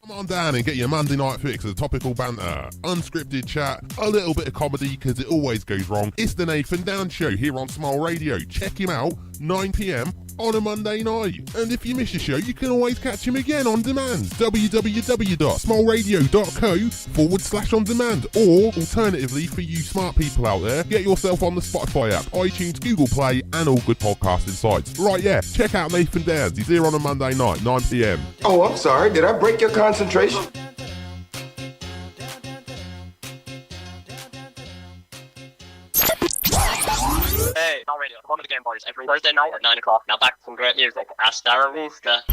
Come on down and get your Monday night fix of topical banter, unscripted chat, a little bit of comedy because it always goes wrong. It's the Nathan Dan Show here on Smile Radio. Check him out, 9 p.m. on a Monday night. And if you miss a show, you can always catch him again on demand. www.smileradio.co/on demand. Or, alternatively, for you smart people out there, get yourself on the Spotify app, iTunes, Google Play, and all good podcasting sites. Right, yeah, check out Nathan Downs. He's here on a Monday night, 9 p.m. Oh, I'm sorry. Did I break your concentration? Hey, Smile Radio, home of the Game Boys, every Thursday night at 9 o'clock. Now back to some great music. Hasta la vista.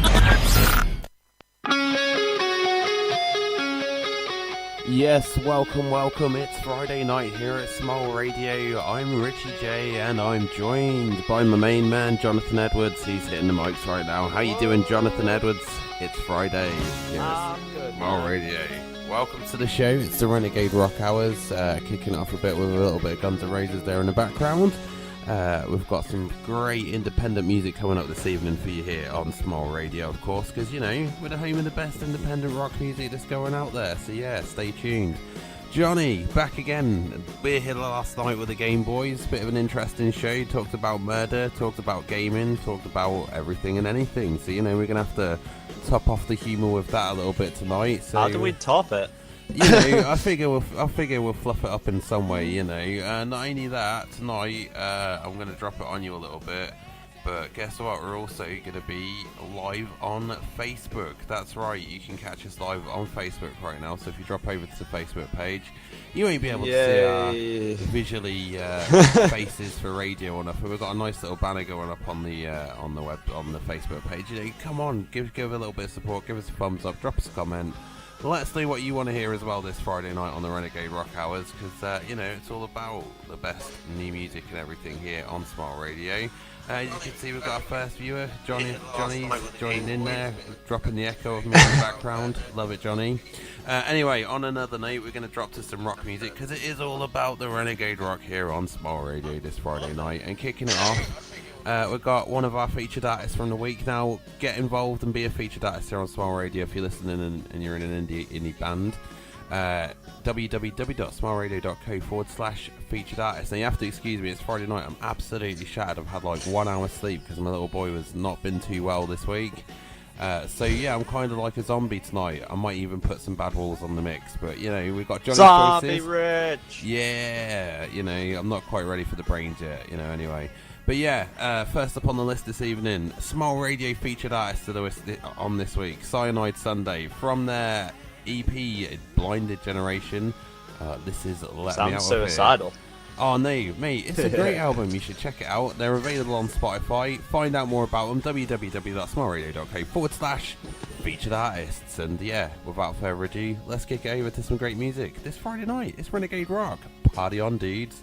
Yes, welcome. It's Friday night here at Smile Radio. I'm Ritchie J, and I'm joined by my main man, Jonathan Edwards. He's hitting the mics right now. How you doing, Jonathan Edwards? It's Friday here at Smile Radio. Welcome to the show. It's the Renegade Rock Hours, kicking off a bit with a little bit of Guns N' Roses there in the background. We've got some great independent music coming up this evening for you here on Smile Radio, of course, because, you know, we're the home of the best independent rock music that's going out there, so yeah, stay tuned. Jonny, back again. We're here last night with the GameboyZ, bit of an interesting show, talked about murder, talked about gaming, talked about everything and anything, so, you know, we're going to have to top off the humour with that a little bit tonight. So, how do we top it? You know, I figure we'll fluff it up in some way, you know. Not only that, tonight I'm going to drop it on you a little bit, but guess what? We're also going to be live on Facebook. That's right, you can catch us live on Facebook right now, so if you drop over to the Facebook page, you won't be able to see our visually faces for radio or nothing. We've got a nice little banner going up on the Facebook page. You know, come on, give a little bit of support, give us a thumbs up, drop us a comment. Let us know what you want to hear as well this Friday night on the Renegade Rock Hours, because, you know, it's all about the best new music and everything here on Smile Radio. As you can see, we've got our first viewer, Jonny's joining in there, dropping the echo of me in the background. Love it, Jonny. Anyway, on another note, we're going to drop to some rock music, because it is all about the Renegade Rock here on Smile Radio this Friday night. And kicking it off, we've got one of our featured artists from the week. Now, get involved and be a featured artist here on Smile Radio if you're listening and you're in an indie band. www.smileradio.co/featured artist. Now, you have to excuse me, it's Friday night. I'm absolutely shattered. I've had like 1 hour sleep because my little boy has not been too well this week. So yeah, I'm kind of like a zombie tonight. I might even put some Bad Wolves on the mix, but you know, we've got Jonny's Zombie choices. Rich! Yeah, you know, I'm not quite ready for the brains yet, you know, anyway. But yeah, first up on the list this evening, Smile Radio featured artists on this week, Cyanide Sundae, from their EP, Blinded Generation. This is Let Me Out Sounds of suicidal. Here. Oh no, mate, it's a great album. You should check it out. They're available on Spotify. Find out more about them, www.smileradio.co/featured artists. And yeah, without further ado, let's kick it over to some great music. This Friday night, it's Renegade Rock. Party on, dudes.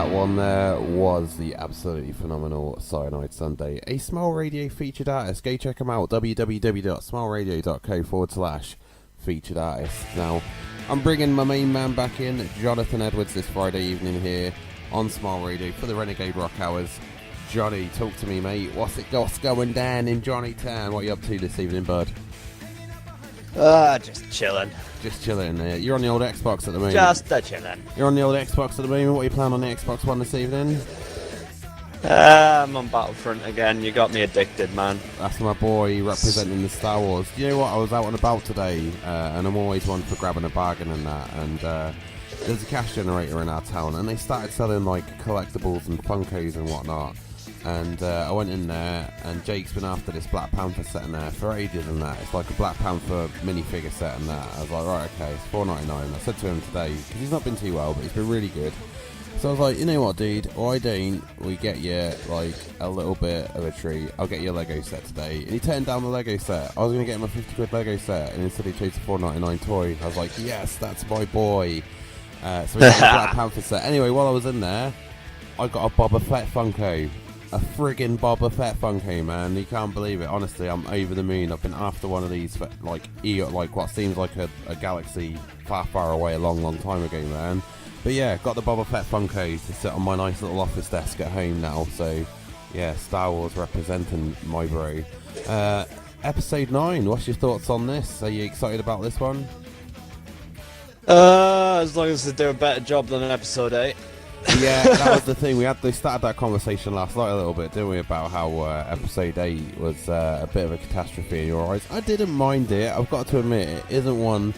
That one there was the absolutely phenomenal Cyanide Sundae, a Smile Radio featured artist. Go check them out, www.smileradio.co/featured artist. Now, I'm bringing my main man back in, Jonathan Edwards, this Friday evening here on Smile Radio for the Renegade Rock Hours. Johnny, talk to me, mate. What's going down in Johnny Town? What are you up to this evening, bud? Just chilling. Just chilling. You're on the old Xbox at the moment. Just chilling. You're on the old Xbox at the moment. What are you playing on the Xbox One this evening? I'm on Battlefront again. You got me addicted, man. That's my boy representing the Star Wars. You know what? I was out and about today, and I'm always one for grabbing a bargain and that. And there's a cash generator in our town, and they started selling like collectibles and Funkos and whatnot. And I went in there, and Jake's been after this Black Panther set in there for ages and that. It's like a Black Panther minifigure set and that. I was like, right, okay, it's $4.99. I said to him today, because he's not been too well, but he's been really good. So I was like, you know what, dude, why don't we get you, like, a little bit of a treat? I'll get you a Lego set today. And he turned down the Lego set. I was going to get him a 50 quid Lego set, and instead he chose a $4.99 toy. I was like, yes, that's my boy. So we got the Black Panther set. Anyway, while I was in there, I got a Boba Fett Funko. A friggin' Boba Fett Funko, man. You can't believe it. Honestly, I'm over the moon. I've been after one of these for like what seems like a galaxy far away a long time ago, man. But yeah, got the Boba Fett Funko to sit on my nice little office desk at home now. So yeah, Star Wars representing my bro. Episode 9, what's your thoughts on this? Are you excited about this one? As long as they do a better job than episode 8. Yeah, that was the thing. We started that conversation last night a little bit, didn't we, about how episode 8 was a bit of a catastrophe in your eyes. I didn't mind it. I've got to admit, it isn't one...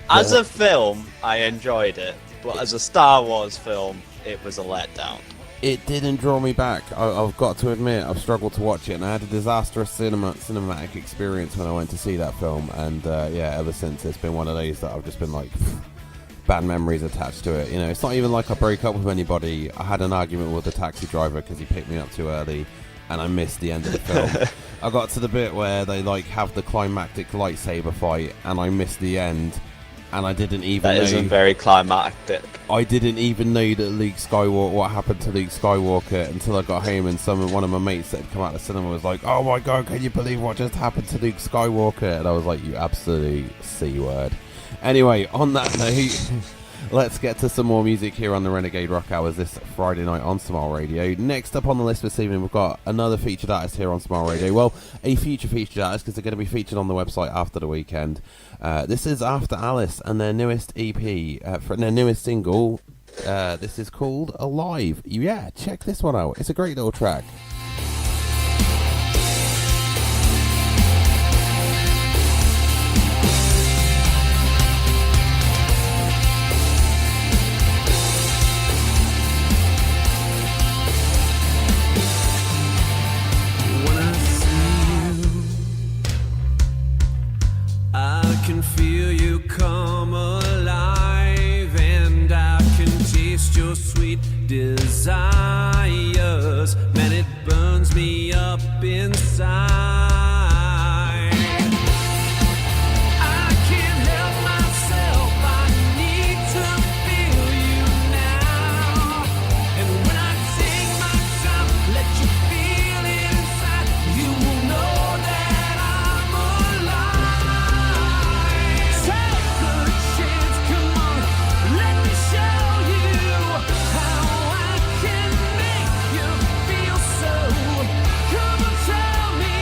As a film, I enjoyed it, but as a Star Wars film, it was a letdown. It didn't draw me back. I've got to admit, I've struggled to watch it, and I had a disastrous cinematic experience when I went to see that film, and yeah, ever since, it's been one of those that I've just been like... bad memories attached to it. You know, it's not even like I broke up with anybody. I had an argument with the taxi driver because he picked me up too early, and I missed the end of the film. I got to the bit where they like have the climactic lightsaber fight, and I missed the end, and I didn't even know... That isn't very climactic. I didn't even know that Luke Skywalker, what happened to Luke Skywalker, until I got home, and one of my mates that had come out of the cinema was like, oh my god, can you believe what just happened to Luke Skywalker? And I was like, you absolute C-word. Anyway, on that note, let's get to some more music here on the Renegade Rock Hours this Friday night on Smile Radio. Next up on the list this evening, we've got another featured artist here on Smile Radio. Well, a future featured artist, because they're going to be featured on the website after the weekend. This is After Alice and their newest EP, for their newest single. This is called Alive. Yeah, check this one out. It's a great little track. Feel you come alive, and I can taste your sweet desires. Man, it burns me up inside. I can't help myself, I need to feel you now. And when I take my time, let you feel it inside, you will know that I'm alive. Take a chance, come on, let me show you how I can make you feel so. Come on, tell me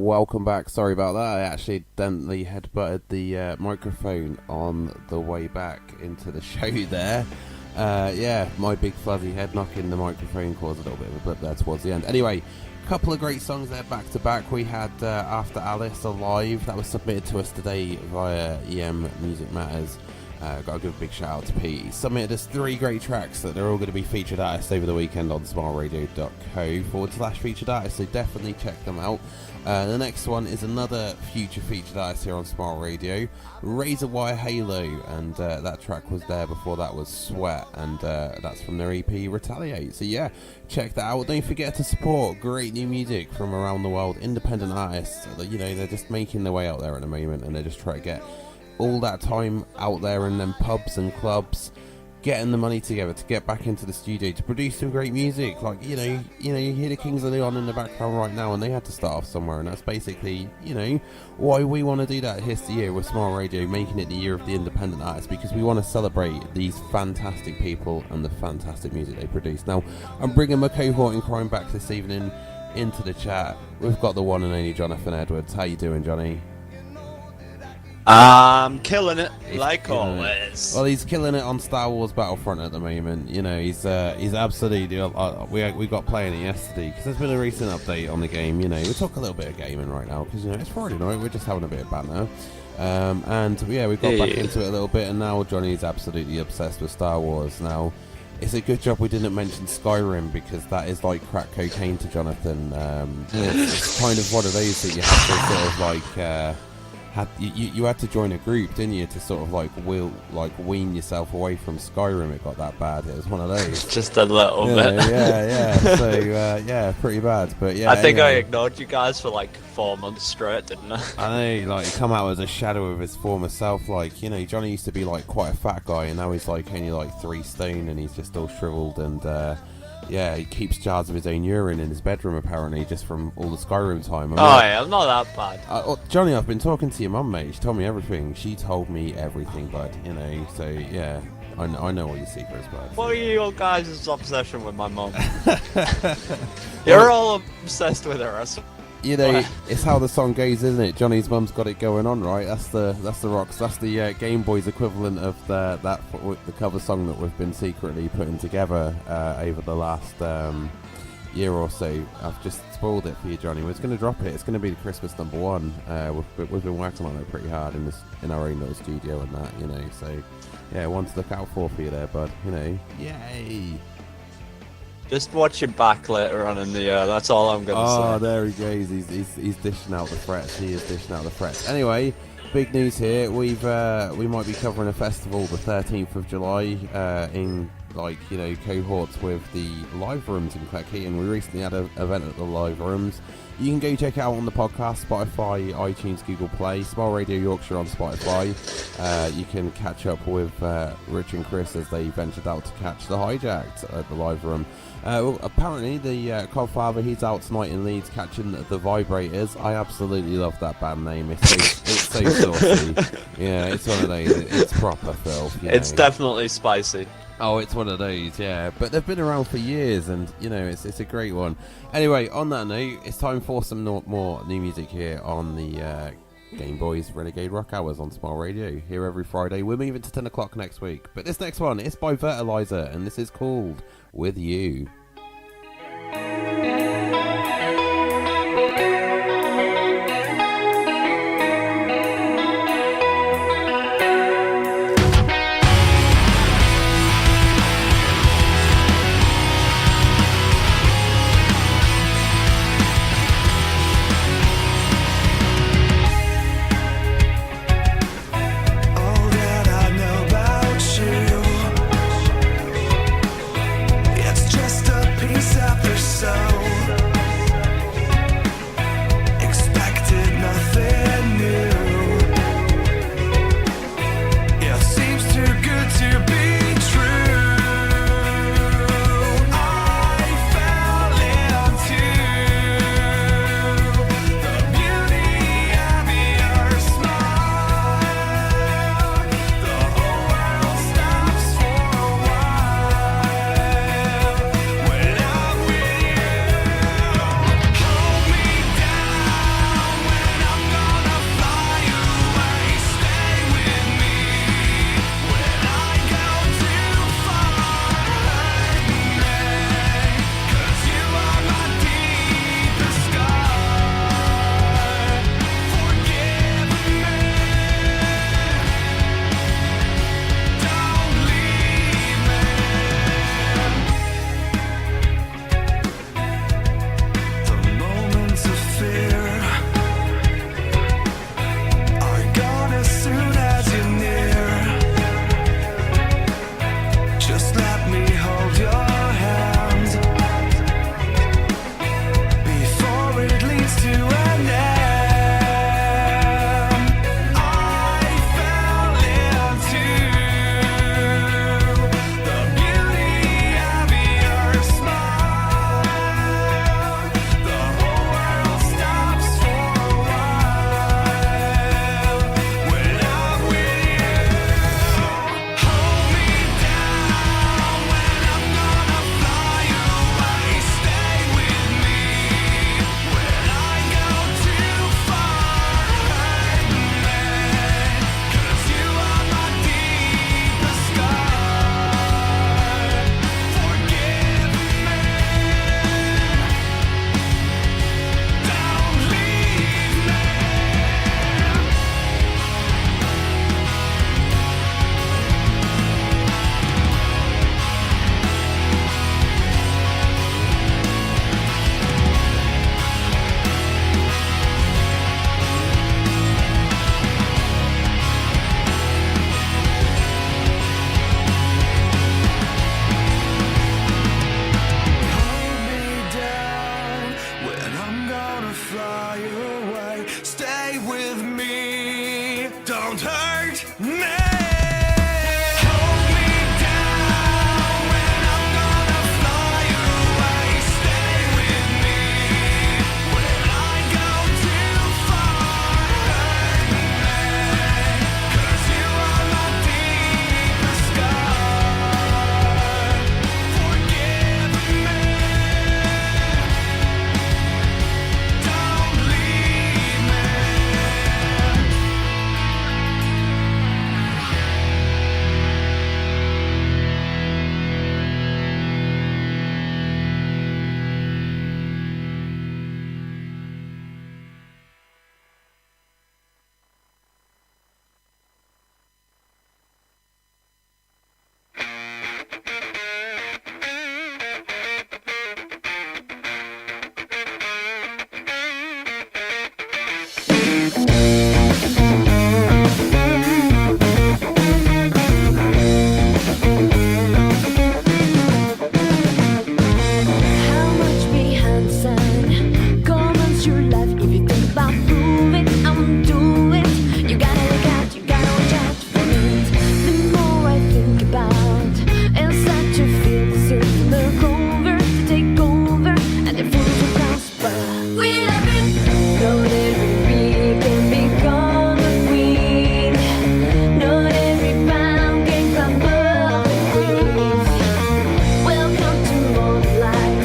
welcome back. Sorry about that. I actually accidentally headbutted the microphone on the way back into the show there. Yeah, my big fuzzy head knocking the microphone caused a little bit of a blip there towards the end. Anyway, couple of great songs there back to back. We had After Alice Alive, that was submitted to us today via EM Music Matters. Gotta give a big shout out to Pete. He submitted us 3 great tracks that they're all going to be featured artists over the weekend on smileradio.co/featured artists, so definitely check them out. The next one is another future featured artist here on Smile Radio, Razorwire Halo, and that track was there before that was Sweat, and that's from their EP Retaliate. So yeah, check that out. Don't forget to support great new music from around the world, independent artists. You know, they're just making their way out there at the moment, and they're just trying to get all that time out there in them pubs and clubs, getting the money together to get back into the studio to produce some great music. Like, you hear the Kings of Leon in the background right now, and they had to start off somewhere, and that's basically, why we want to do that this year with Smile Radio, making it the year of the independent artists, because we want to celebrate these fantastic people and the fantastic music they produce. Now, I'm bringing my cohort in crime back this evening into the chat. We've got the one and only Jonathan Edwards. How you doing, Johnny? I'm killing it, like always. Well, he's killing it on Star Wars Battlefront at the moment. He's absolutely. We got playing it yesterday because there's been a recent update on the game. We talk a little bit of gaming right now because it's Friday night. We're just having a bit of banter, and yeah, we got back into it a little bit. And now Johnny's absolutely obsessed with Star Wars. Now, it's a good job we didn't mention Skyrim because that is like crack cocaine to Jonathan. It's kind of one of those that you have to sort of like. You had to join a group, didn't you, to sort of wean yourself away from Skyrim? It got that bad. It was one of those. Just a little bit. Yeah. So yeah, pretty bad. But yeah, I think I ignored you guys for like 4 months straight, didn't I? I know, like, come out as a shadow of his former self. Like, Johnny used to be like quite a fat guy, and now he's like only like 3 stone, and he's just all shriveled and. Yeah, he keeps jars of his own urine in his bedroom, apparently, just from all the Skyrim time. I'm not that bad. Johnny, I've been talking to your mum, mate. She told me everything. She told me everything, bud. So, yeah, I know all your secrets, bud. What are you guys' obsession with my mum? You're all obsessed with her. It's how the song goes, isn't it? Johnny's mum's got it going on, right? That's the rocks. That's the GameboyZ equivalent of the cover song that we've been secretly putting together over the last year or so. I've just spoiled it for you, Johnny. We're just going to drop it. It's going to be the Christmas #1. We've been working on it pretty hard in our own little studio and that, So yeah, one to look out for you there, bud. Yay. Just watch him back later on in the year. That's all I'm going to say. Oh, there he goes. He's dishing out the threats. He is dishing out the threats. Anyway, big news here. We might be covering a festival the 13th of July in cohorts with the live rooms in Cleckheaton. And we recently had an event at the live rooms. You can go check it out on the podcast, Spotify, iTunes, Google Play, Smile Radio Yorkshire on Spotify. You can catch up with Rich and Chris as they ventured out to catch the Hijacked at the live room. Apparently, the Codfather, he's out tonight in Leeds catching the Vibrators. I absolutely love that band name. It's so saucy. Yeah, it's one of those. It's proper filth. It's definitely spicy. Oh, it's one of those, yeah. But they've been around for years, and it's a great one. Anyway, on that note, it's time for some more new music here on the GameboyZ Renegade Rock Hours on Smile Radio. Here every Friday. We're moving to 10 o'clock next week. But this next one is by Vertilizar, and this is called With You. All that I know about you, it's just a is your life. If you think about proving, I won't do it. You gotta look out, you gotta watch out for it. The more I think about and start to feel the surf look over to take over, and the fools will prosper. We love it. Know that we can become a queen. Know that every pound can crumble the queens. Welcome to modern life.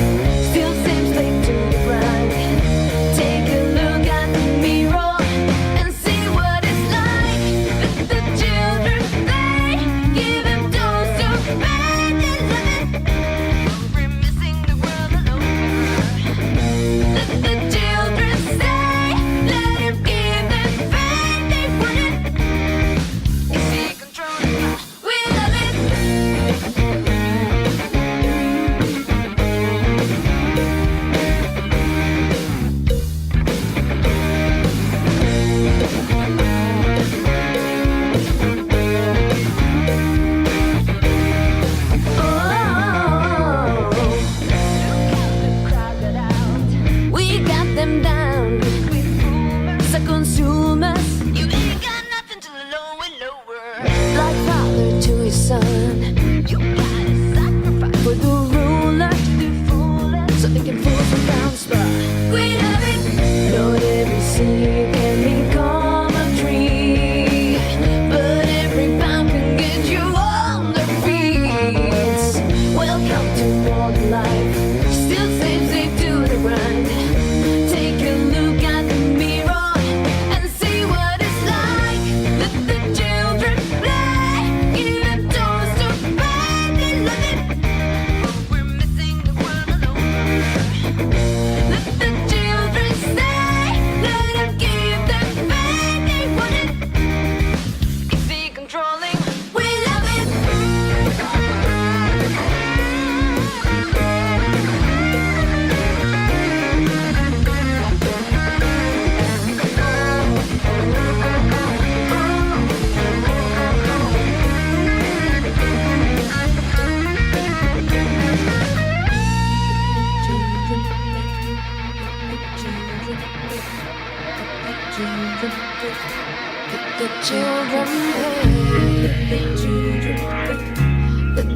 Still same slave to the bride. Take a look at the mirror and see what it's like. Let the children play. Give them dose to pain. They love it. We're missing the world all over. Let the children stay. Let him give them pain. They want it. Is he controlling? We love it. We got them down. So consumers, you ain't got nothing to lower. Like father to his son, you gotta sacrifice for the ruler to be foolish, so they can fool some prosper. We love it. Know that every seed can become a tree, but every pound can get you on the feet. Welcome to modern life. Still safe to the grind. Take a look at the mirror and see what it's like. Let the children play. Give them toys to play. They love it. We're missing the world all over. Let the children stay. Let them give them pain. They want it. Is he controlling? We love it.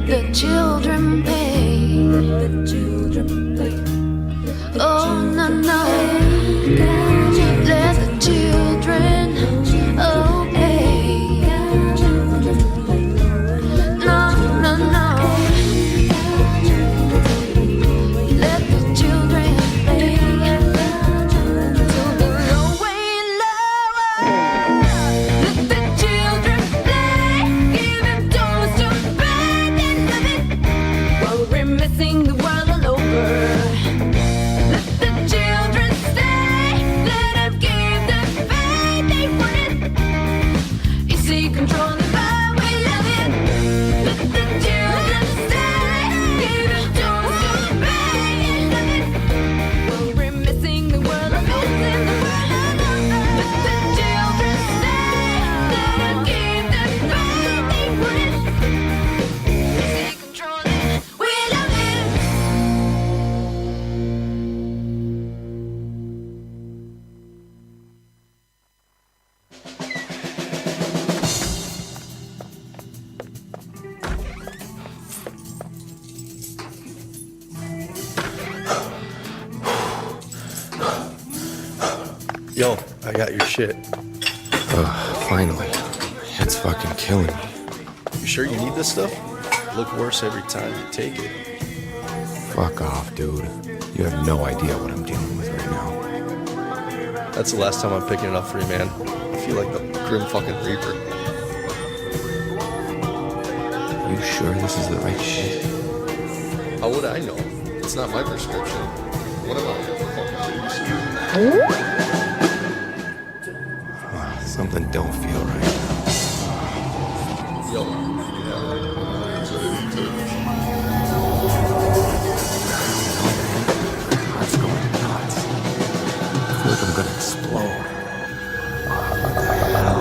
The children pay. The children pay. Oh no no. Let the children oh pay. No no no. Let the children pay. To the low way lower. Let the children play. Give them toys to play. They love it. While we're missing the world all over. Let the children stay. Let them give them pain. They want it. Is he controlling? But we love it. Let the children stay. Give them toys to play. They love it. While we're missing the world all over. Let the children stay. Let them give them pain. They want it. Is he controlling? We love it. Yo, I got your shit. Finally. It's fucking killing me. You sure you need this stuff? Look worse every time you take it. Fuck off, dude. You have no idea what I'm dealing with right now. That's the last time I'm picking it up for you, man. I feel like the grim fucking reaper. You sure this is the right shit? How would I know? It's not my prescription. What am I, a fucking babysitter? Something don't feel right. Yo, Heart's going nuts. I feel like I'm gonna explode. What the hell?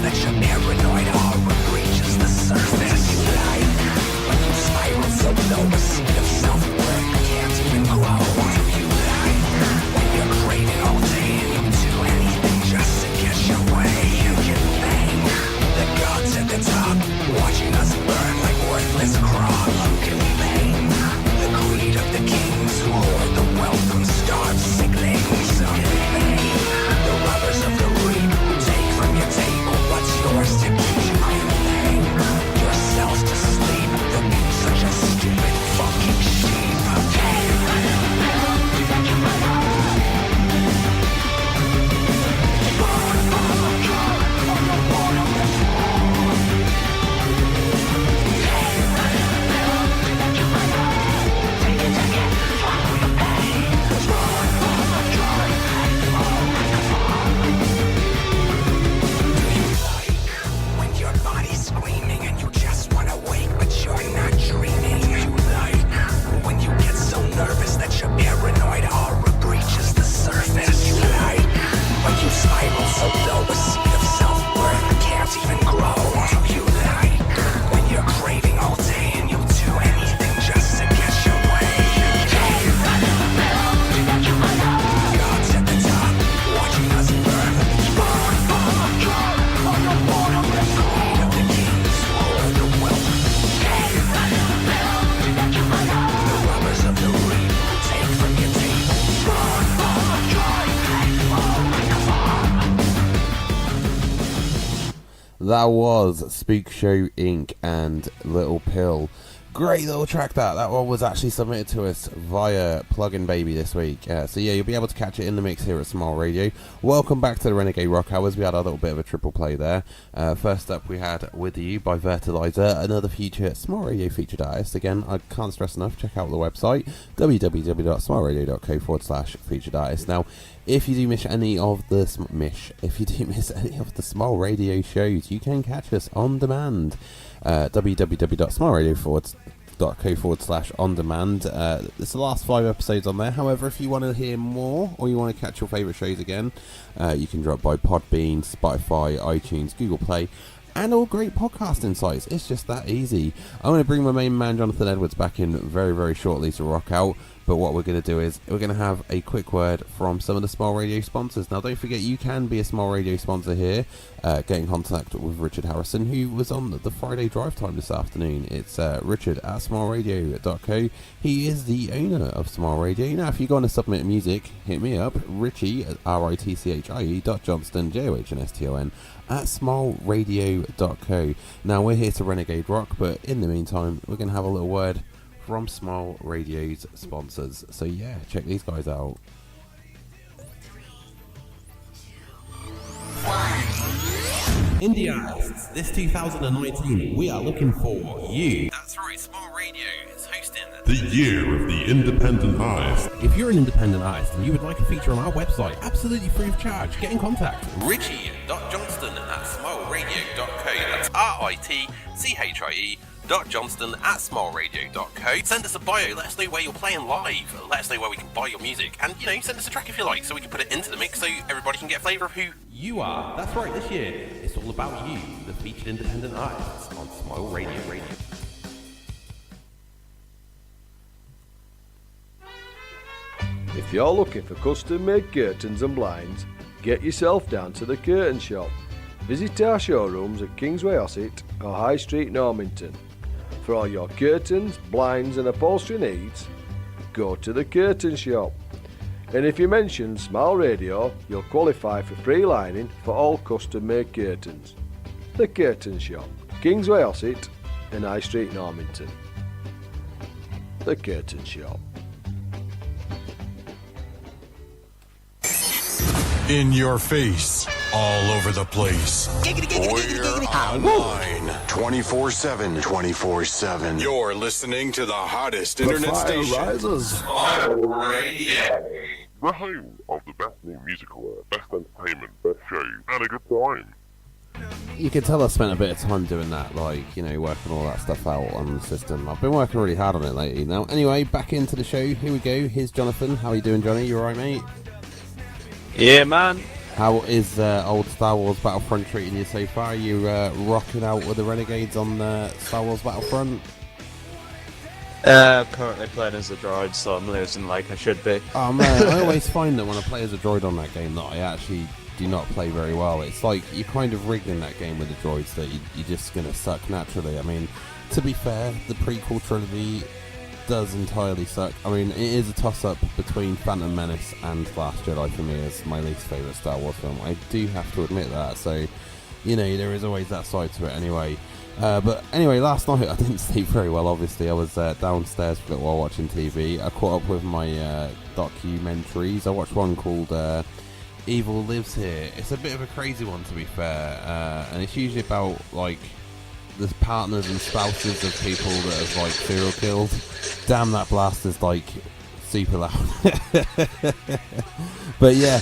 that your paranoid aura breaches the surface. You like when you spiral so low, a seed of self-worth can't even grow. You like when you're craving all day and you do anything just to get your way. You can thank the gods at the top, watching us burn like worthless crop. You can blame the greed of the kings who hoard the wealth from starved siblings. You can blame the robbers of the reap who take from your table what's yours to keep. You can blame yourself to sleep for being such a stupid fucking sheep. When your body's screaming and you just wanna wake but you're not dreaming. You like when you get so nervous that your paranoid aura breaches the surface. You like when you spiral so low a seed of self-worth can't even grow. You like when you're craving all day and you do anything just to get your way. Gods at the top, watching us burn. Greed of the kings who hoard the wealth. The robbers of the reap who take from your table. That was Spookshow Inc. and Little Pill. Great little track that. That one was actually submitted to us via Plugin Baby this week. So yeah, you'll be able to catch it in the mix here at Smile Radio. Welcome back to the Renegade Rock Hours. We had a little bit of a triple play there. First up we had With You by Vertilizar, another future Smile Radio featured artist. Again, I can't stress enough, check out the website www.smileradio.co/featured artist. Now, if you do miss any of the Smile Radio shows, you can catch us on demand. www.smileradio.co/on-demand. It's the last 5 episodes on there. However, if you want to hear more or you want to catch your favourite shows again, you can drop by Podbean, Spotify, iTunes, Google Play, and all great podcasting sites. It's just that easy. I'm going to bring my main man Jonathan Edwards back in very, very shortly to rock out. But what we're going to do is we're going to have a quick word from some of the Smile Radio sponsors. Now, don't forget, you can be a Smile Radio sponsor here. Get in contact with Richard Harrison, who was on the Friday drive time this afternoon. It's Richard at smileradio.co. He is the owner of Smile Radio. Now, if you go on to submit music, hit me up, Ritchie at ritchie.johnston, JOHNSTON, at smileradio.co. Now, we're here to Renegade Rock, but in the meantime, we're going to have a little word from Smile Radio's sponsors. So yeah, check these guys out. Indie artists, this 2019, we are looking for you. That's right, Smile Radio is hosting The Year of the Independent Artist. If you're an independent artist and you would like a feature on our website, absolutely free of charge, get in contact. Ritchie.Johnston at smileradio.co. That's RITCHIE.Johnston@smileradio.co. Send us a bio, let us know where you're playing live, let us know where we can buy your music, and send us a track if you like, so we can put it into the mix so everybody can get a flavour of who you are. That's right, this year it's all about you, the featured independent artists on Smile Radio. If you're looking for custom-made curtains and blinds, get yourself down to the Curtain Shop. Visit our showrooms at Kingsway Ossett or High Street Normanton. For all your curtains, blinds and upholstery needs, go to the Curtain Shop. And if you mention Smile Radio, you'll qualify for free lining for all custom-made curtains. The Curtain Shop, Kingsway Ossett and High Street Normanton. The Curtain Shop. In your face, all over the place. We're online 24/7. 24/7. You're listening to the hottest internet station. Smile Radio. The home of the best new musical, best entertainment, best shows, and a good time. You can tell I spent a bit of time doing that, working all that stuff out on the system. I've been working really hard on it lately now. Anyway, back into the show. Here we go. Here's Jonathan. How are you doing, Johnny? You alright, mate? Yeah, man. How is old Star Wars Battlefront treating you so far? Are you rocking out with the Renegades on Star Wars Battlefront? Currently playing as a droid, so I'm losing like I should be. Oh man, I always find that when I play as a droid on that game that I actually do not play very well. It's like you're kind of rigged in that game with the droids that you're just going to suck naturally. I mean, to be fair, the prequel trilogy does entirely suck. I mean, it is a toss-up between Phantom Menace and Last Jedi for me as my least favourite Star Wars film. I do have to admit that, so, you know, there is always that side to it anyway. But anyway, last night I didn't sleep very well, obviously. I was downstairs for a little while watching TV. I caught up with my documentaries. I watched one called Evil Lives Here. It's a bit of a crazy one, to be fair, and it's usually about, like, the partners and spouses of people that have, like, serial killed. Damn, that blast is, like, super loud. But yeah,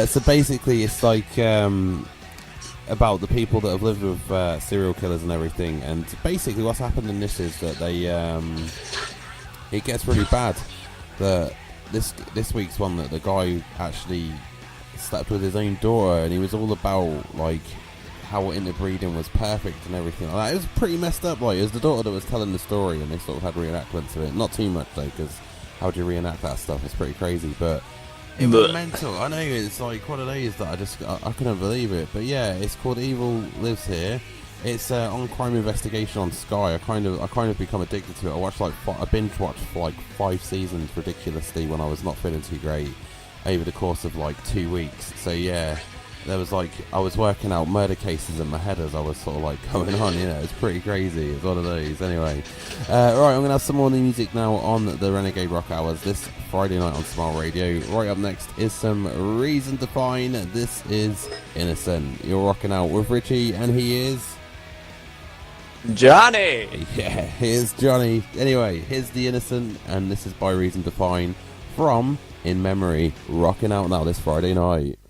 so basically it's like about the people that have lived with serial killers and everything, and basically what's happened in this is that they it gets really bad. This week's one, that the guy actually slept with his own daughter, and he was all about, like, how interbreeding was perfect and everything like that. It was pretty messed up. Like, it was the daughter that was telling the story, and they sort of had reenactments of it. Not too much though, because how do you reenact that stuff? It's pretty crazy, but it was mental. I know, it's like one of those that I couldn't believe it. But yeah, it's called Evil Lives Here. It's on Crime Investigation on Sky. I kind of become addicted to it. I binge watched for like 5 seasons ridiculously when I was not feeling too great over the course of like 2 weeks. So yeah, there was like, I was working out murder cases in my head as I was sort of like going on, you know. It's pretty crazy. It's one of those. Anyway, right, I'm going to have some more new music now on the Renegade Rock Hours this Friday night on Smile Radio. Right up next is some Reason to Fine. This is Innocent. You're rocking out with Ritchie, and he is Jonny. Yeah, here's Jonny. Anyway, here's the Innocent, and this is by Reason to Fine from In Memory. Rocking out now this Friday night.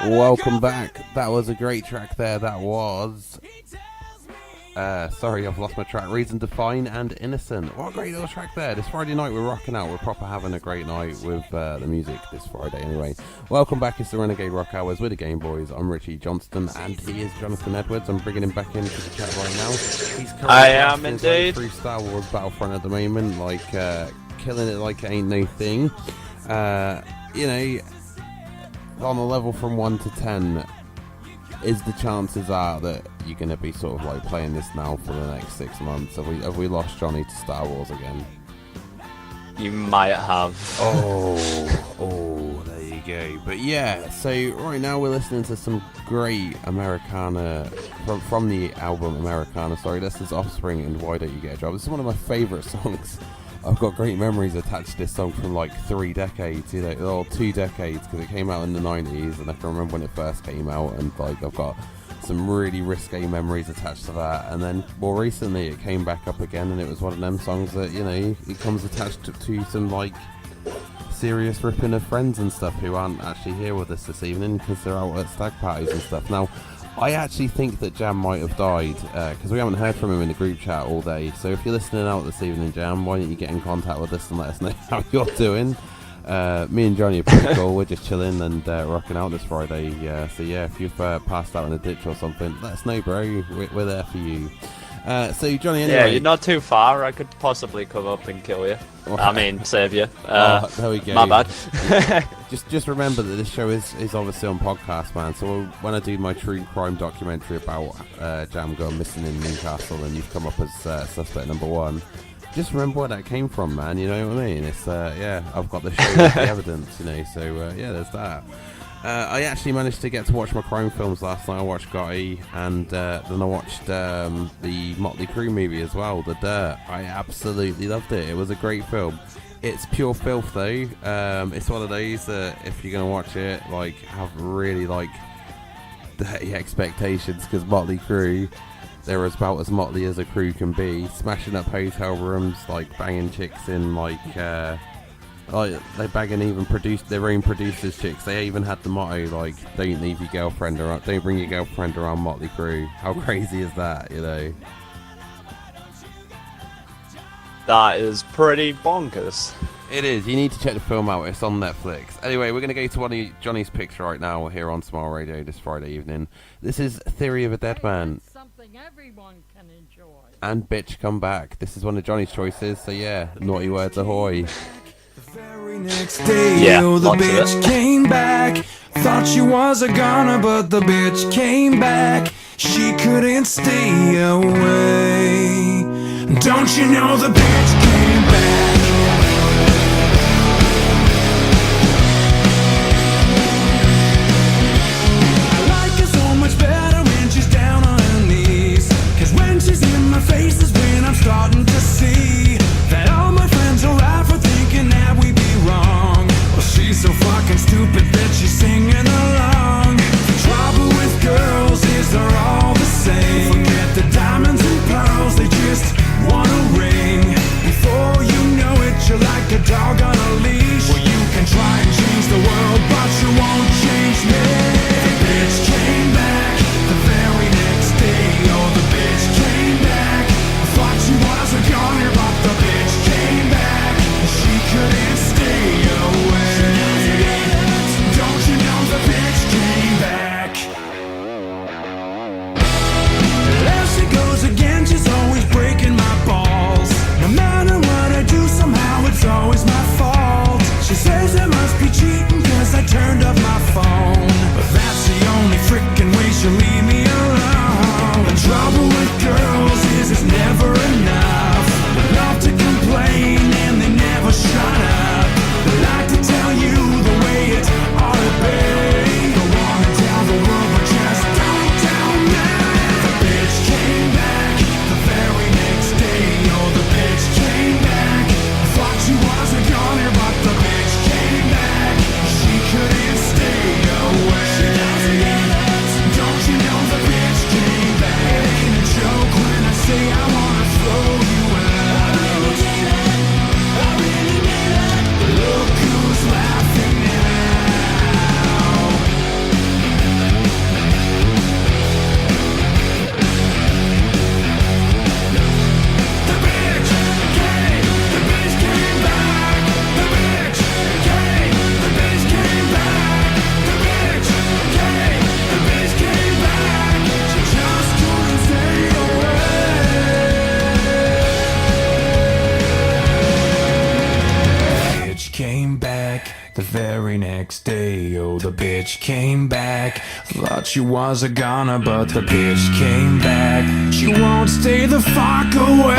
Welcome back. That was a great track there. That was Sorry, I've lost my track. Reason to Fine and Innocent. What a great little track there. This Friday night we're rocking out. We're proper having a great night with the music this Friday anyway. Welcome back. It's the Renegade Rock Hours with the Game Boys. I'm Ritchie Johnston and he is Jonathan Edwards. I'm bringing him back into the chat right now. He's I am indeed. Through Star Wars Battlefront at the moment, like killing it like it ain't no thing. You know, on a level from 1 to 10, is the chances are that you're going to be sort of like playing this now for the next 6 months? Have we lost Jonny to Star Wars again? You might have. Oh, there you go. But yeah, so right now we're listening to some great Americana from the album Americana. Sorry, this is Offspring and Why Don't You Get a Job. This is one of my favourite songs. I've got great memories attached to this song from like 3 decades, you know, or 2 decades, because it came out in the 90s, and I can remember when it first came out, and like I've got some really risque memories attached to that. And then more recently it came back up again, and it was one of them songs that, you know, it comes attached to some like serious ripping of friends and stuff who aren't actually here with us this evening because they're out at stag parties and stuff. Now, I actually think that Jam might have died because we haven't heard from him in the group chat all day. So if you're listening out this evening, Jam, why don't you get in contact with us and let us know how you're doing? Me and Jonny are pretty cool. We're just chilling and rocking out this Friday. So yeah, if you've passed out in a ditch or something, let us know, bro. We're there for you. So Jonny, anyway. Yeah, you're not too far. I could possibly come up and kill you. I mean, save you. There we go. My bad. just remember that this show is obviously on podcast, man. So when I do my true crime documentary about Jam going missing in Newcastle and you've come up as suspect number 1, just remember where that came from, man. You know what I mean? It's yeah, I've got the show with the evidence, you know. So yeah, there's that. I actually managed to get to watch my crime films last night. I watched Gotti, and then I watched the Motley Crue movie as well, The Dirt. I absolutely loved it. It was a great film. It's pure filth though. It's one of those that if you're gonna watch it, like, have really like dirty expectations, because Motley Crue, they're about as motley as a crew can be, smashing up hotel rooms, like banging chicks in like they bagging even their own producers' chicks. They even had the motto like, "Don't leave your girlfriend around, don't bring your girlfriend around Motley Crue." How crazy is that, you know? That is pretty bonkers. It is. You need to check the film out. It's on Netflix. Anyway, we're going to go to one of Jonny's picks right now here on Smile Radio this Friday evening. This is Theory of a Deadman. Something everyone can enjoy. And Bitch Come Back. This is one of Jonny's choices, so yeah, naughty words ahoy. Very next day, the bitch came back. Thought she was a goner, but the bitch came back. She couldn't stay away. Don't you know the bitch came back? I like her so much better when she's down on her knees. 'Cause when she's in my face is when I'm starting to see that all my friends are right for thinking that we be wrong. Well, she's so fucking stupid that she's singing along. The trouble with girls is they're all the same. Forget the diamonds and pearls, they just want a ring. Before you know it, you're like a dog on a leash. Well, you can try and change the world, but you won't change me. The bitch came back the very next day. Oh, the bitch came back. I thought she was a goner, but the bitch came back. She couldn't stay away. Don't you know the bitch came back? There she goes again, she's always breaking my balls. No matter what I do, somehow it's always my fault. She says I must be cheating 'cause I turned off my phone, but that's the only freaking way she'll leave me alone. The trouble with girls is it's never enough. They love to complain and they never shut up. They like to tell you the way it ought to be. Go on and tell the world, but just don't tell me. The bitch came back the very next day. Oh, the bitch came back. I thought she was a goner, but the bitch came back. She couldn't stay away. Don't you know next day, oh, the bitch came back. Thought she was a goner, but the bitch came back. She won't stay the fuck away.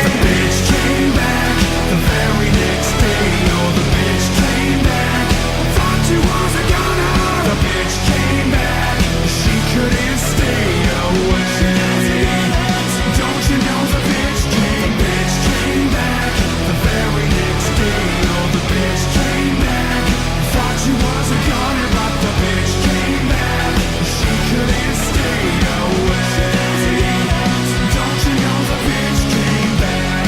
The bitch came back the very next day, oh, the bitch came back. Thought she was a goner, the bitch came back. She couldn't stay away. Don't you know the bitch came back the very next day, oh, the bitch came back. Thought she was a goner, but the bitch came back. She couldn't stay away. Don't you know the bitch came back?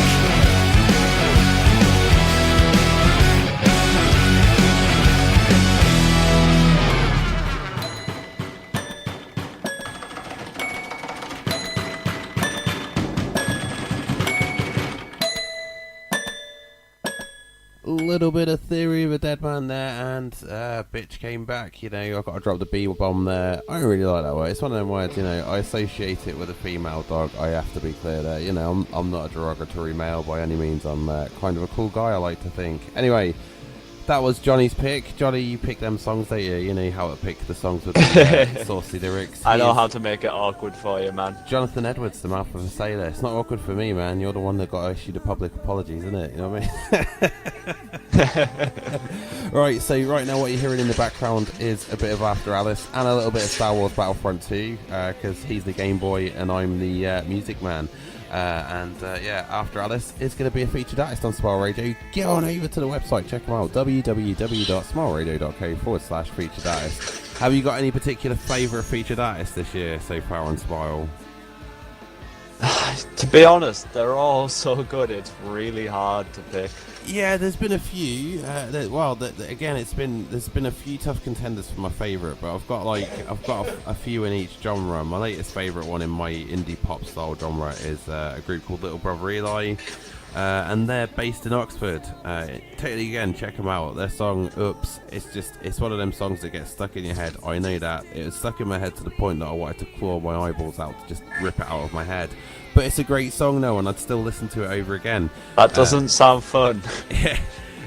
Little bit of Theory of a Deadman there, and bitch came back. You know, I've got to drop the B-bomb there. I don't really like that word. It's one of them words, you know, I associate it with a female dog. I have to be clear there. You know, I'm not a derogatory male by any means. I'm kind of a cool guy, I like to think. Anyway, that was Johnny's pick. Johnny, you pick them songs, don't you? You know how to pick the songs with the saucy lyrics. I know how to make it awkward for you, man. Jonathan Edwards, the mouth of a sailor. It's not awkward for me, man. You're the one that got issued a public apologies, isn't it? You know what I mean? Right, so right now what you're hearing in the background is a bit of After Alice and a little bit of Star Wars Battlefront 2, because he's the Game Boy and I'm the music man. Yeah, After Alice is going to be a featured artist on Smile Radio. Get on over to the website, check them out, www.smileradio.co/featured artist. Have you got any particular favourite featured artists this year so far on Smile? To be honest, they're all so good, it's really hard to pick. Yeah, there's been a few. Again, there's been a few tough contenders for my favourite, but I've got a few in each genre. My latest favourite one in my indie pop style genre is a group called Little Brother Eli, and they're based in Oxford. Totally, again, check them out. Their song "Oops," it's one of them songs that gets stuck in your head. I know that it was stuck in my head to the point that I wanted to claw my eyeballs out to just rip it out of my head. But it's a great song though, and I'd still listen to it over again. That doesn't sound fun. Yeah,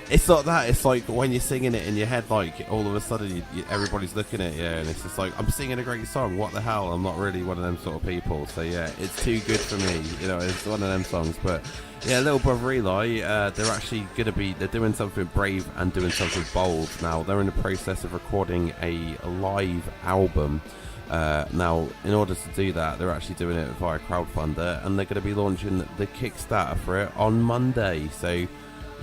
it's not that. It's like when you're singing it in your head, like all of a sudden everybody's looking at you, and it's just like, I'm singing a great song. What the hell? I'm not really one of them sort of people. So yeah, it's too good for me. You know, it's one of them songs. But yeah, Little Brother Eli, they're actually they're doing something brave and doing something bold now. They're in the process of recording a live album. Now, in order to do that, they're actually doing it via crowdfunder, and they're going to be launching the Kickstarter for it on Monday. So,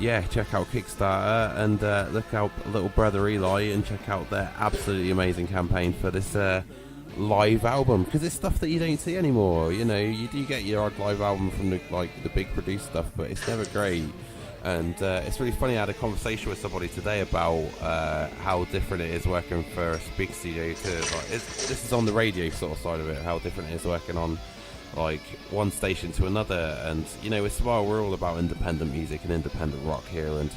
yeah, check out Kickstarter and look out Little Brother Eli and check out their absolutely amazing campaign for this live album, because it's stuff that you don't see anymore. You know, you do get your odd live album from the big produced stuff, but it's never great. And it's really funny. I had a conversation with somebody today about how different it is working for a big studio to this is on the radio sort of side of it, how different it is working on like one station to another. And you know, with Smile, we're all about independent music and independent rock here, and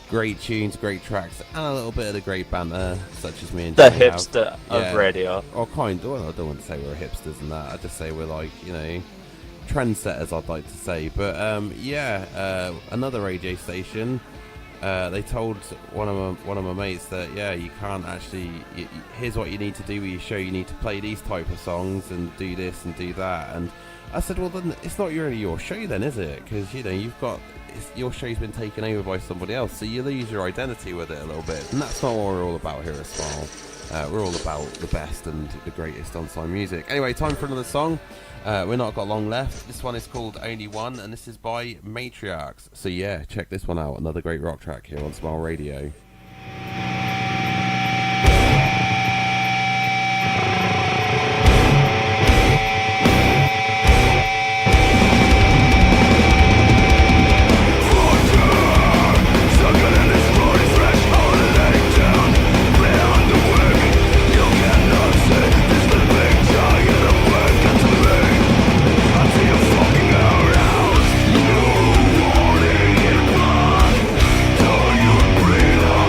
great tunes, great tracks, and a little bit of the great banter, such as me and the Jonny hipster of radio. Or kind of, well, I don't want to say we're hipsters and that. I just say we're like, you know, trendsetters, I'd like to say. But another radio station, they told one of my mates that you can't actually, here's what you need to do with your show, you need to play these type of songs and do this and do that. And I said, well, then it's not really your show then, is it? Because you know, your show's been taken over by somebody else, so you lose your identity with it a little bit, and that's not what we're all about here at Smile. We're all about the best and the greatest on-site music. Anyway, time for another song. We're not got long left. This one is called Only One, and this is by Matriarchs. So yeah, check this one out. Another great rock track here on Smile Radio. Breathe on.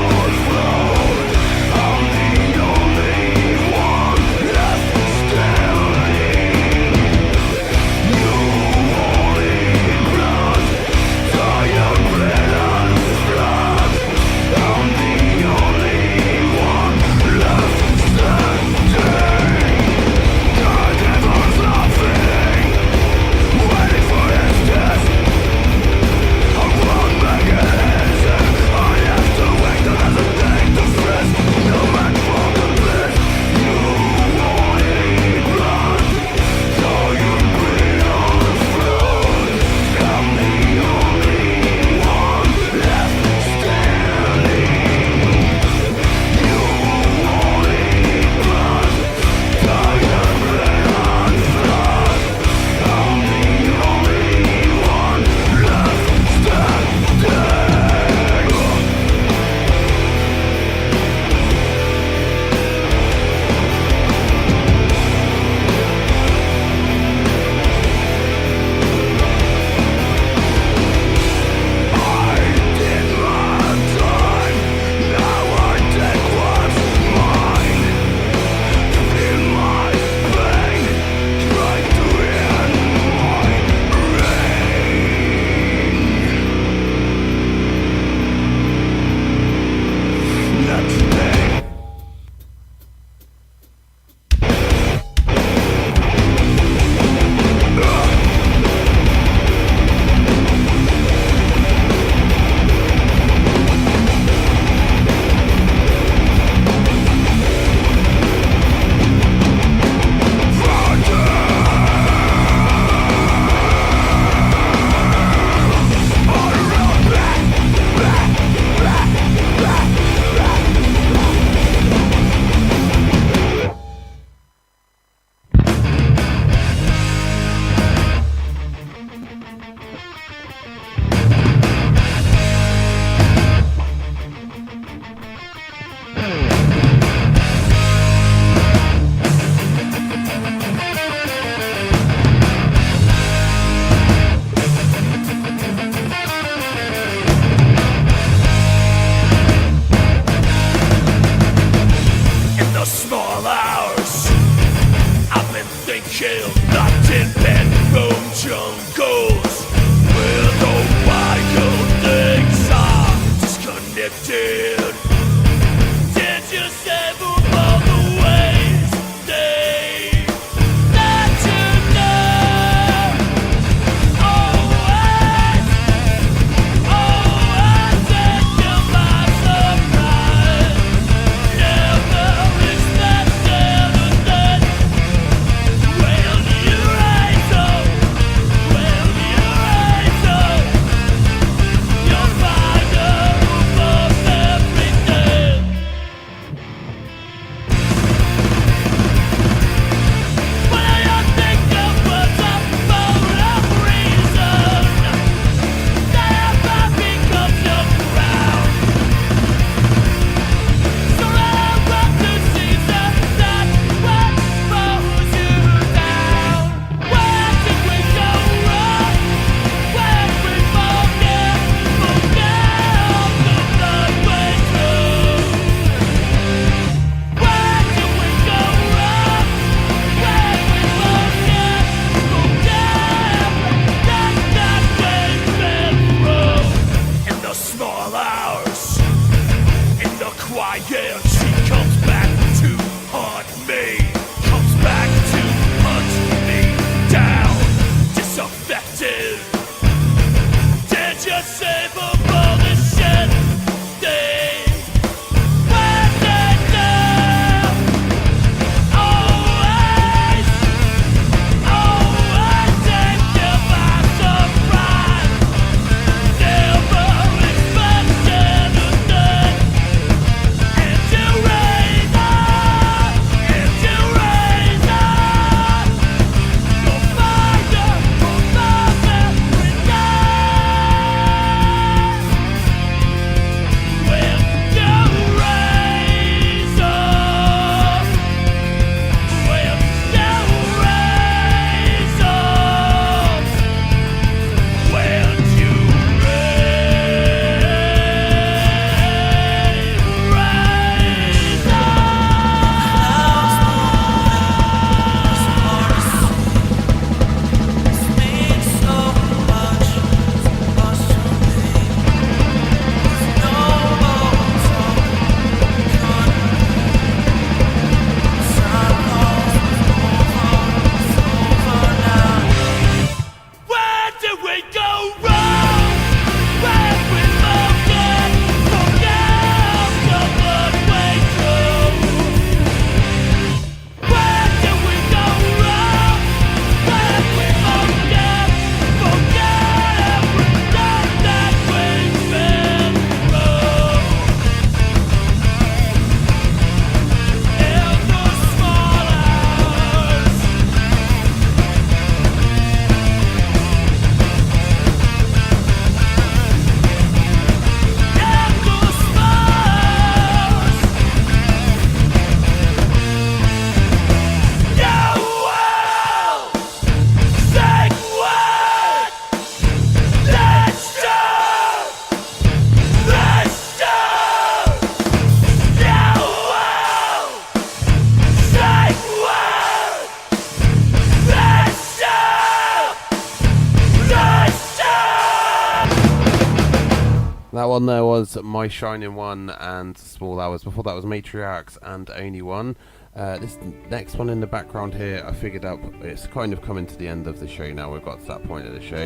That one there was My Shining One and Small Hours. Before that was Matriarchs and Only One. This next one in the background here, I figured out it's kind of coming to the end of the show now. We've got to that point of the show.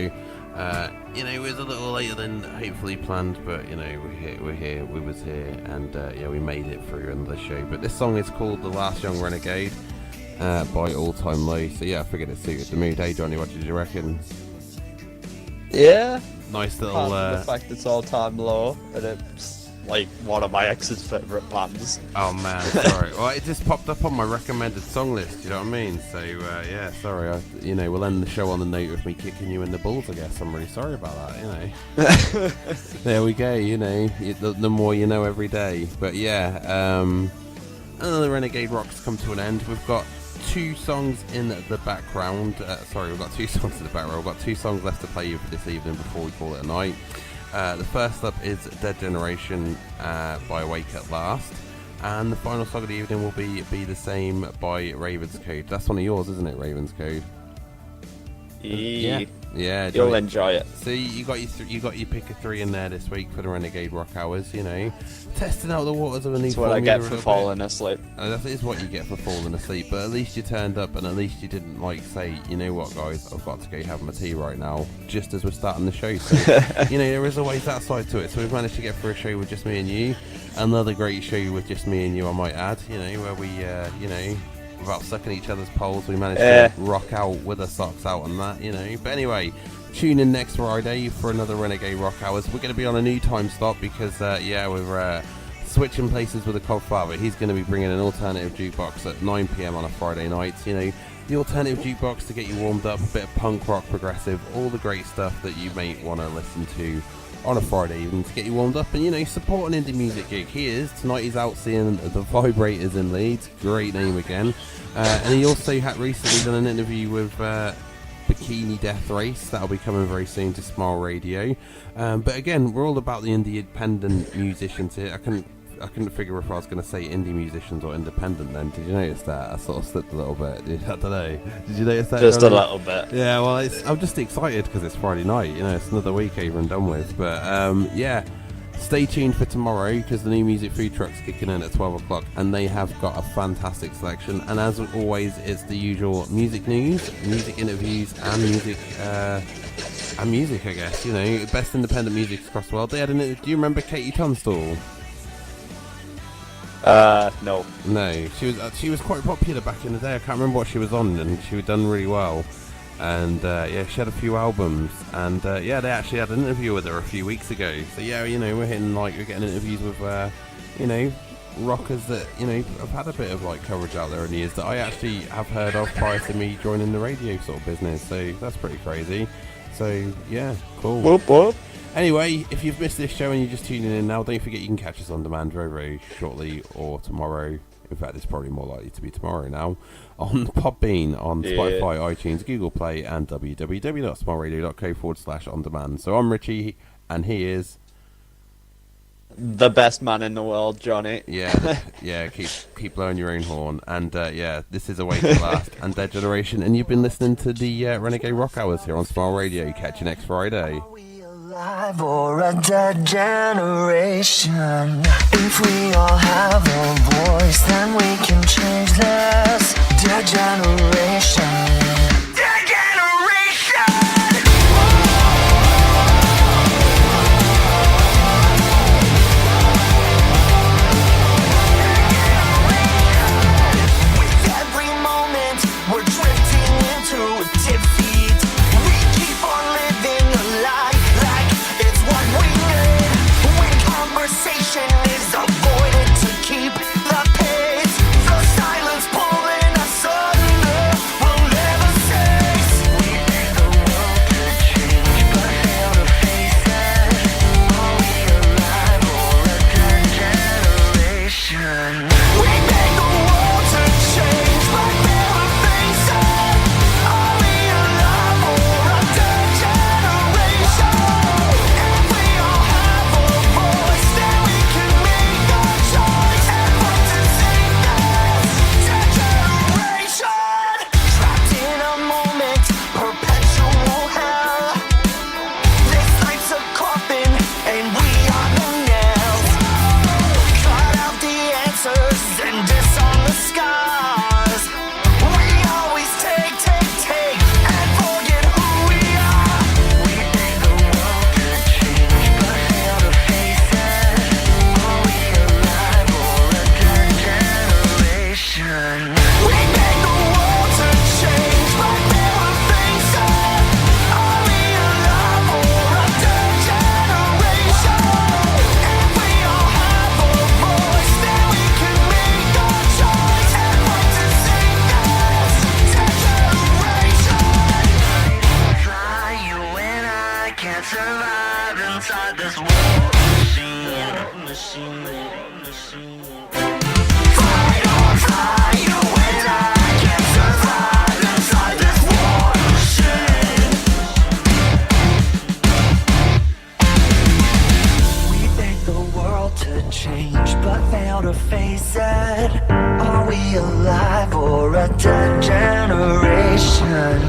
You know, it was a little later than hopefully planned, but you know, we was here, and yeah, we made it through another show. But this song is called The Last Young Renegade by All Time Low. So yeah, I figured it suited the mood. Hey Johnny, what did you reckon? Yeah. Nice little. The fact it's All Time Low, and it's like one of my ex's favourite bands. Oh man, sorry. Well, it just popped up on my recommended song list. You know what I mean? So yeah, sorry. You know, we'll end the show on the note of me kicking you in the balls. I guess I'm really sorry about that. You know. There we go. You know, the more you know every day. But yeah, the Renegade Rock's come to an end. We've got two songs in the background. We've got two songs in the background. We've got two songs left to play you for this evening before we call it a night. The first up is Dead Generation by Awake at Last, and the final song of the evening will be the same by Ravenscode. That's one of yours, isn't it, Ravenscode? Yeah, you'll Jonny, enjoy it. So you got your pick of 3 in there this week for the Renegade Rock Hours. You know, testing out the waters of a new. That's what I get for falling asleep. That is what you get for falling asleep. But at least you turned up, and at least you didn't say, you know what, guys, I've got to go have my tea right now, just as we're starting the show. So you know, there is always that side to it. So we've managed to get through a show with just me and you. Another great show with just me and you, I might add. You know, where we, you know, without sucking each other's poles, we managed to rock out with our socks out and that, you know. But anyway, tune in next Friday for another Renegade Rock Hours. We're going to be on a new time slot because, we're switching places with the Codfather. He's going to be bringing an alternative jukebox at 9 PM on a Friday night. You know, the alternative jukebox to get you warmed up, a bit of punk rock, progressive, all the great stuff that you may want to listen to on a Friday evening to get you warmed up and, you know, support an indie music gig. Tonight he's out seeing the Vibrators in Leeds. Great name again. And he also had recently done an interview with Bikini Death Race. That'll be coming very soon to Smile Radio. But again, we're all about the independent musicians here. I couldn't figure if I was going to say indie musicians or independent then. Did you notice that? I sort of slipped a little bit. I don't know. Did you notice that? Just a little bit. Yeah, well, I'm just excited because it's Friday night. You know, it's another week over and done with. But, yeah, stay tuned for tomorrow because the new music food truck's kicking in at 12 o'clock and they have got a fantastic selection. And as always, it's the usual music news, music interviews, and music, I guess. You know, best independent music across the world. They had an interview. Do you remember Katie Tunstall? No. No, she was quite popular back in the day. I can't remember what she was on, and she had done really well. And she had a few albums, and they actually had an interview with her a few weeks ago. So yeah, you know, we're getting interviews with, you know, rockers that, you know, have had a bit of coverage out there in the years that I actually have heard of prior to me joining the radio sort of business. So that's pretty crazy. So yeah, cool. Whoop whoop. Anyway, if you've missed this show and you're just tuning in now, don't forget you can catch us on demand very, very shortly or tomorrow. In fact, it's probably more likely to be tomorrow now. On Podbean, on Spotify, iTunes, Google Play, and www.smileradio.co/on-demand. So I'm Ritchie, and he is... the best man in the world, Jonny. Yeah, keep blowing your own horn. And this is Awake at Last and Dead Generation, and you've been listening to the Renegade Rock Hours here on Smile Radio. Catch you next Friday. Alive or a dead generation. If we all have a voice, then we can change this. Dead generation. Dead generation. With every moment, we're drifting into a defeat. We keep on living a lie. Conversation is avoided to keep the pace. The silence pulling us under will never cease. We think the world could change, but fail to face it. Are we alive or a dead generation? We think the world to change, but fail to face it. Are we alive or a dead generation? If we all have a voice, then we can make a choice and fight to save this dead generation. Trapped in a moment, perpetual hell. This life's a coffin, and we are the nails. Cut out the answers and disarm the scars. We always take, and forget who we are. We think the world could change, but fail to face it. Are we alive or a dead generation? We think the world to change, but fail to face it. Are we alive or a dead generation? If we all have a voice, then we can make a choice and fight to save this dead generation. Try you and I can't survive inside this war machine. Fight or fly, you and I can't survive inside this war machine. We beg the world to change, but fail to face it. Are we alive or a dead generation?